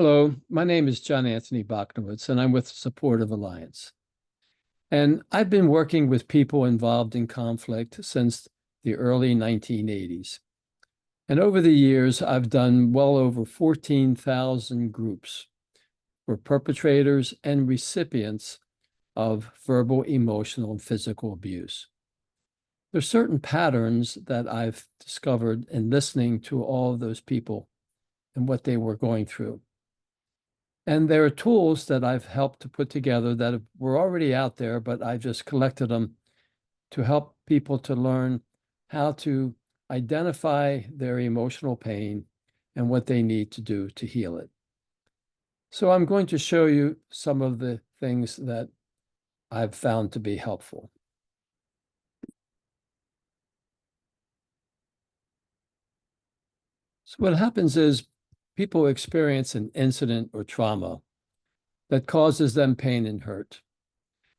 Hello, my name is John Anthony Bochnowitz, and I'm with Supportive Alliance. And I've been working with people involved in conflict since the early 1980s. And over the years, I've done well over 14,000 groups for perpetrators and recipients of verbal, emotional, and physical abuse. There's certain patterns that I've discovered in listening to all of those people and what they were going through. And there are tools that I've helped to put together that were already out there, but I just collected them to help people to learn how to identify their emotional pain and what they need to do to heal it. So I'm going to show you some of the things that I've found to be helpful. So what happens is people experience an incident or trauma that causes them pain and hurt.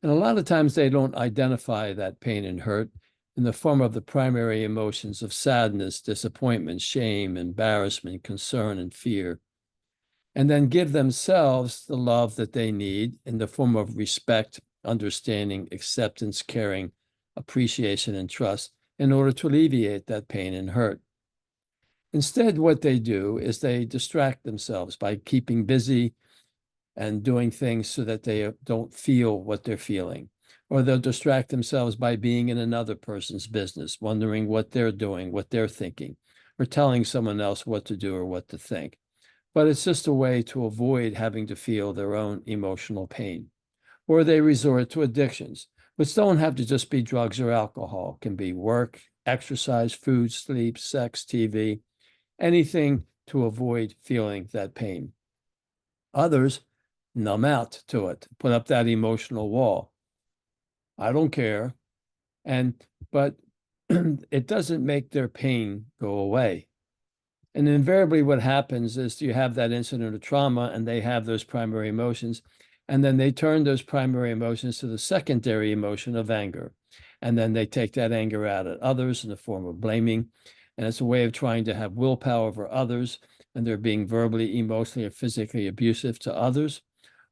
And a lot of times they don't identify that pain and hurt in the form of the primary emotions of sadness, disappointment, shame, embarrassment, concern, and fear, and then give themselves the love that they need in the form of respect, understanding, acceptance, caring, appreciation, and trust in order to alleviate that pain and hurt. Instead, what they do is they distract themselves by keeping busy and doing things so that they don't feel what they're feeling. Or they'll distract themselves by being in another person's business, wondering what they're doing, what they're thinking, or telling someone else what to do or what to think. But it's just a way to avoid having to feel their own emotional pain. Or they resort to addictions, which don't have to just be drugs or alcohol. It can be work, exercise, food, sleep, sex, TV, anything to avoid feeling that pain. Others numb out to it, put up that emotional wall. I don't care. But it doesn't make their pain go away. And invariably what happens is you have that incident of trauma and they have those primary emotions, and then they turn those primary emotions to the secondary emotion of anger. And then they take that anger out at others in the form of blaming. And it's a way of trying to have willpower over others, and they're being verbally, emotionally, or physically abusive to others.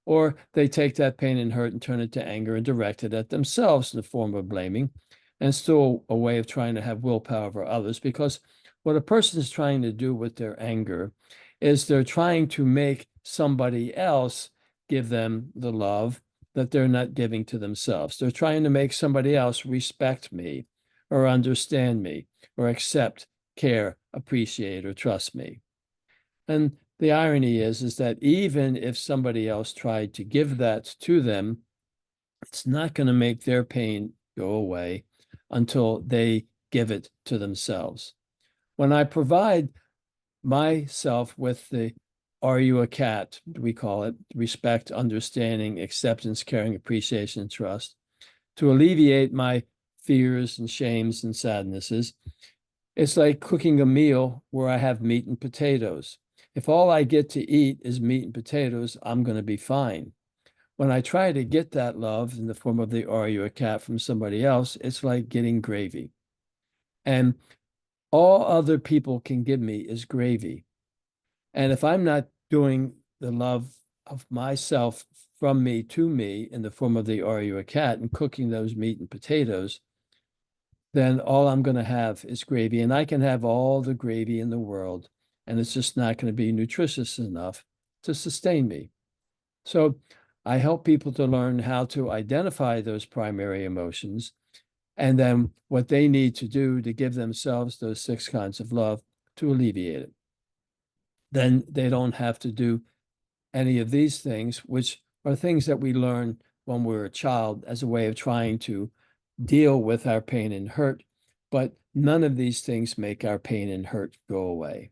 Or they take that pain and hurt and turn it to anger and direct it at themselves in the form of blaming. And still a way of trying to have willpower over others, because what a person is trying to do with their anger is they're trying to make somebody else give them the love that they're not giving to themselves. They're trying to make somebody else respect me or understand me or accept, care, appreciate, or trust me. And the irony is that even if somebody else tried to give that to them, it's not going to make their pain go away until they give it to themselves. When I provide myself with the "Are you a cat?" we call it, respect, understanding, acceptance, caring, appreciation, and trust, to alleviate my fears and shames and sadnesses, it's like cooking a meal where I have meat and potatoes. If all I get to eat is meat and potatoes, I'm going to be fine. When I try to get that love in the form of the "Are you a cat?" from somebody else, it's like getting gravy. And all other people can give me is gravy. And if I'm not doing the love of myself from me to me in the form of the "Are you a cat?" and cooking those meat and potatoes, then all I'm going to have is gravy. And I can have all the gravy in the world, and it's just not going to be nutritious enough to sustain me. So I help people to learn how to identify those primary emotions and then what they need to do to give themselves those 6 kinds of love to alleviate it. Then they don't have to do any of these things, which are things that we learn when we're a child as a way of trying to deal with our pain and hurt. But none of these things make our pain and hurt go away.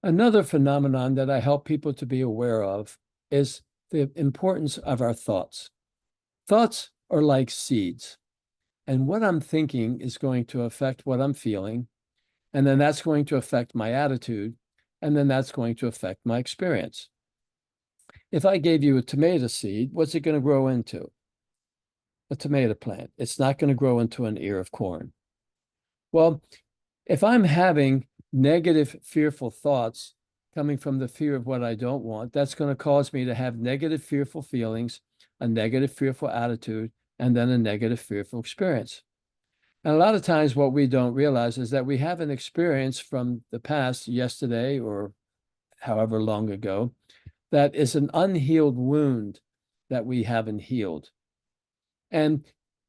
Another phenomenon that I help people to be aware of is the importance of our thoughts. Thoughts are like seeds, and what I'm thinking is going to affect what I'm feeling, and then that's going to affect my attitude, and then that's going to affect my experience. If I gave you a tomato seed, what's it going to grow into? A tomato plant. It's not going to grow into an ear of corn. Well, if I'm having negative, fearful thoughts coming from the fear of what I don't want, that's going to cause me to have negative, fearful feelings, a negative, fearful attitude, and then a negative, fearful experience. And a lot of times, what we don't realize is that we have an experience from the past, yesterday or however long ago, that is an unhealed wound that we haven't healed. And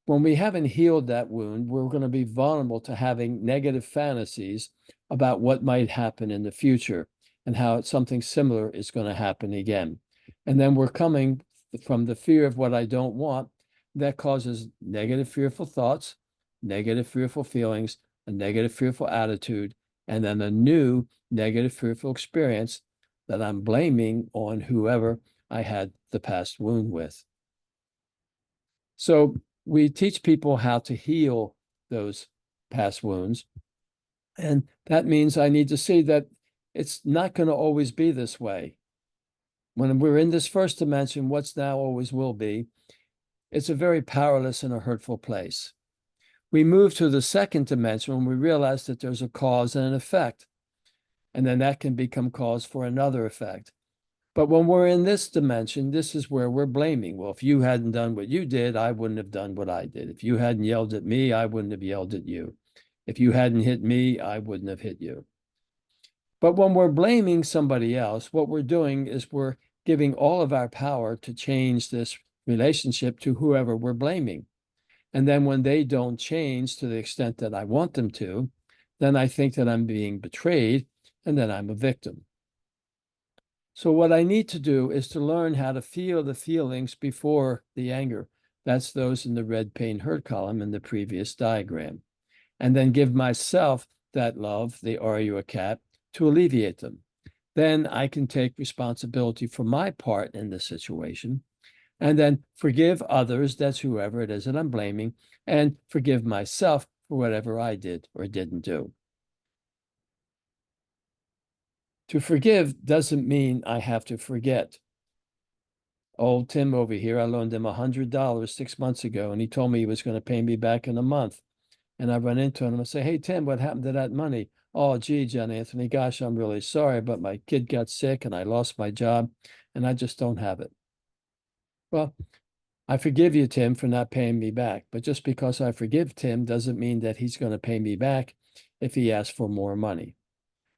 when we haven't healed that wound, we're going to be vulnerable to having negative fantasies about what might happen in the future and how something similar is going to happen again. And then we're coming from the fear of what I don't want. That causes negative, fearful thoughts, negative, fearful feelings, a negative, fearful attitude, and then a new negative, fearful experience that I'm blaming on whoever I had the past wound with. So we teach people how to heal those past wounds. And that means I need to see that it's not going to always be this way. When we're in this first dimension, what's now always will be, it's a very powerless and a hurtful place. We move to the second dimension when we realize that there's a cause and an effect. And then that can become cause for another effect. But when we're in this dimension, this is where we're blaming. Well, if you hadn't done what you did, I wouldn't have done what I did. If you hadn't yelled at me, I wouldn't have yelled at you. If you hadn't hit me, I wouldn't have hit you. But when we're blaming somebody else, what we're doing is we're giving all of our power to change this relationship to whoever we're blaming. And then when they don't change to the extent that I want them to, then I think that I'm being betrayed and then I'm a victim. So what I need to do is to learn how to feel the feelings before the anger. That's those in the red pain hurt column in the previous diagram. And then give myself that love, the are you a cat, to alleviate them. Then I can take responsibility for my part in the situation and then forgive others, that's whoever it is that I'm blaming, and forgive myself for whatever I did or didn't do. To forgive doesn't mean I have to forget. Old Tim over here, I loaned him $100 6 months ago, and he told me he was going to pay me back in a month. And I run into him and I say, hey, Tim, what happened to that money? Oh, gee, John Anthony, gosh, I'm really sorry, but my kid got sick and I lost my job and I just don't have it. Well, I forgive you, Tim, for not paying me back. But just because I forgive Tim doesn't mean that he's going to pay me back if he asks for more money.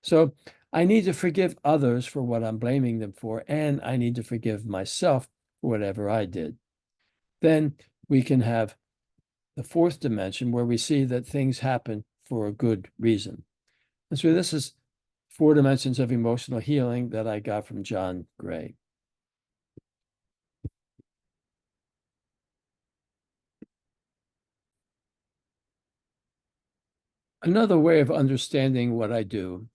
So I need to forgive others for what I'm blaming them for, and I need to forgive myself for whatever I did. Then we can have the fourth dimension where we see that things happen for a good reason. And so this is 4 dimensions of emotional healing that I got from John Gray. Another way of understanding what I do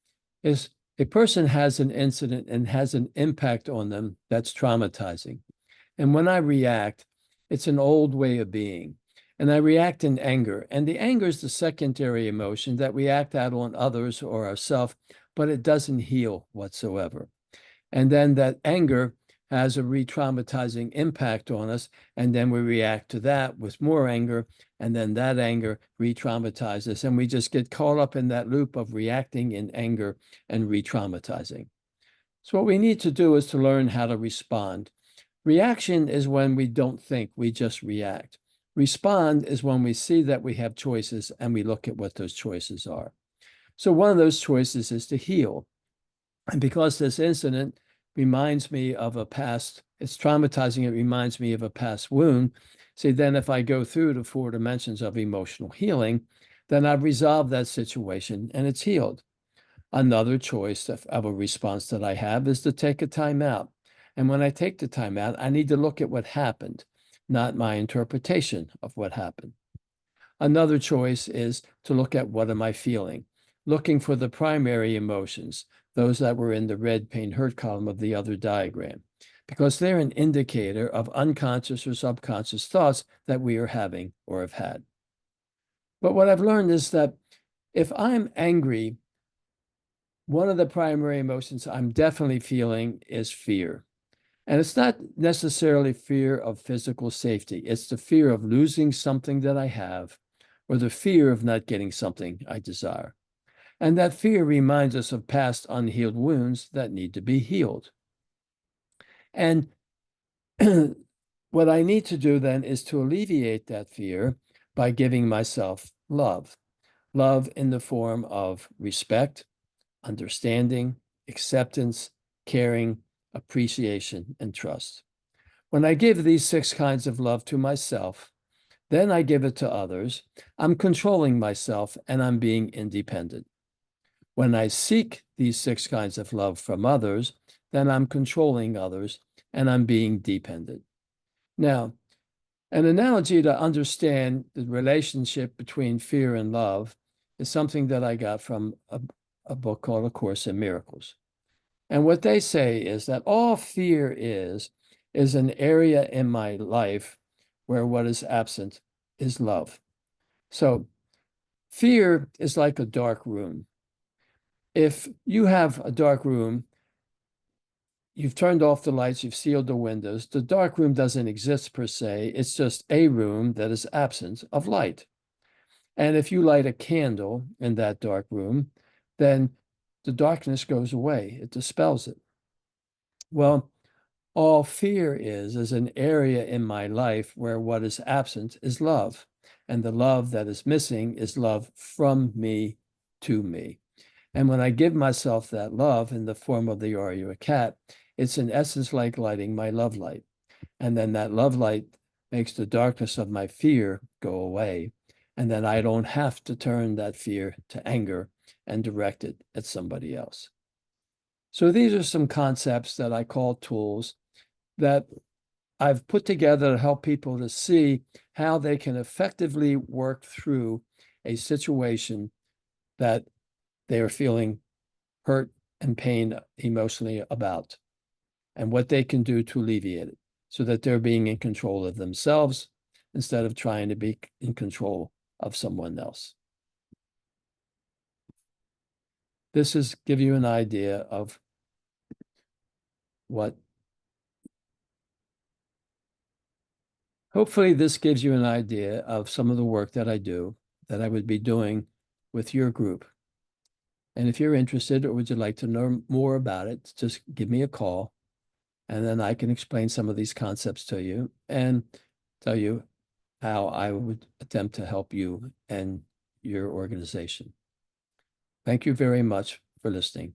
is a person has an incident and has an impact on them that's traumatizing. And when I react, it's an old way of being. And I react in anger. And the anger is the secondary emotion that we act out on others or ourselves, but it doesn't heal whatsoever. And then that anger has a re-traumatizing impact on us. And then we react to that with more anger. And then that anger re-traumatizes. And we just get caught up in that loop of reacting in anger and re-traumatizing. So what we need to do is to learn how to respond. Reaction is when we don't think, we just react. Respond is when we see that we have choices and we look at what those choices are. So one of those choices is to heal. And because this incident reminds me of a past, it's traumatizing, it reminds me of a past wound. See, then if I go through the 4 dimensions of emotional healing, then I've resolved that situation and it's healed. Another choice of a response that I have is to take a time out. And when I take the time out, I need to look at what happened, not my interpretation of what happened. Another choice is to look at what am I feeling, looking for the primary emotions, those that were in the red pain hurt column of the other diagram, because they're an indicator of unconscious or subconscious thoughts that we are having or have had. But what I've learned is that if I'm angry, one of the primary emotions I'm definitely feeling is fear. And it's not necessarily fear of physical safety. It's the fear of losing something that I have, or the fear of not getting something I desire. And that fear reminds us of past unhealed wounds that need to be healed. And what I need to do then is to alleviate that fear by giving myself love. Love in the form of respect, understanding, acceptance, caring, appreciation, and trust. When I give these 6 kinds of love to myself, then I give it to others. I'm controlling myself and I'm being independent. When I seek these 6 kinds of love from others, then I'm controlling others and I'm being dependent. Now, an analogy to understand the relationship between fear and love is something that I got from a book called A Course in Miracles. And what they say is that all fear is an area in my life where what is absent is love. So fear is like a dark room. If you have a dark room, you've turned off the lights, you've sealed the windows, the dark room doesn't exist per se. It's just a room that is absent of light. And if you light a candle in that dark room, then the darkness goes away. It dispels it. Well, all fear is an area in my life where what is absent is love. And the love that is missing is love from me to me. And when I give myself that love in the form of the Are You a Cat, it's in essence like lighting my love light. And then that love light makes the darkness of my fear go away. And then I don't have to turn that fear to anger and direct it at somebody else. So these are some concepts that I call tools that I've put together to help people to see how they can effectively work through a situation that they are feeling hurt and pain emotionally about, and what they can do to alleviate it so that they're being in control of themselves instead of trying to be in control of someone else. This is give you an idea of what. Hopefully this gives you an idea of some of the work that I do that I would be doing with your group. And if you're interested or would you like to know more about it, just give me a call and then I can explain some of these concepts to you and tell you how I would attempt to help you and your organization. Thank you very much for listening.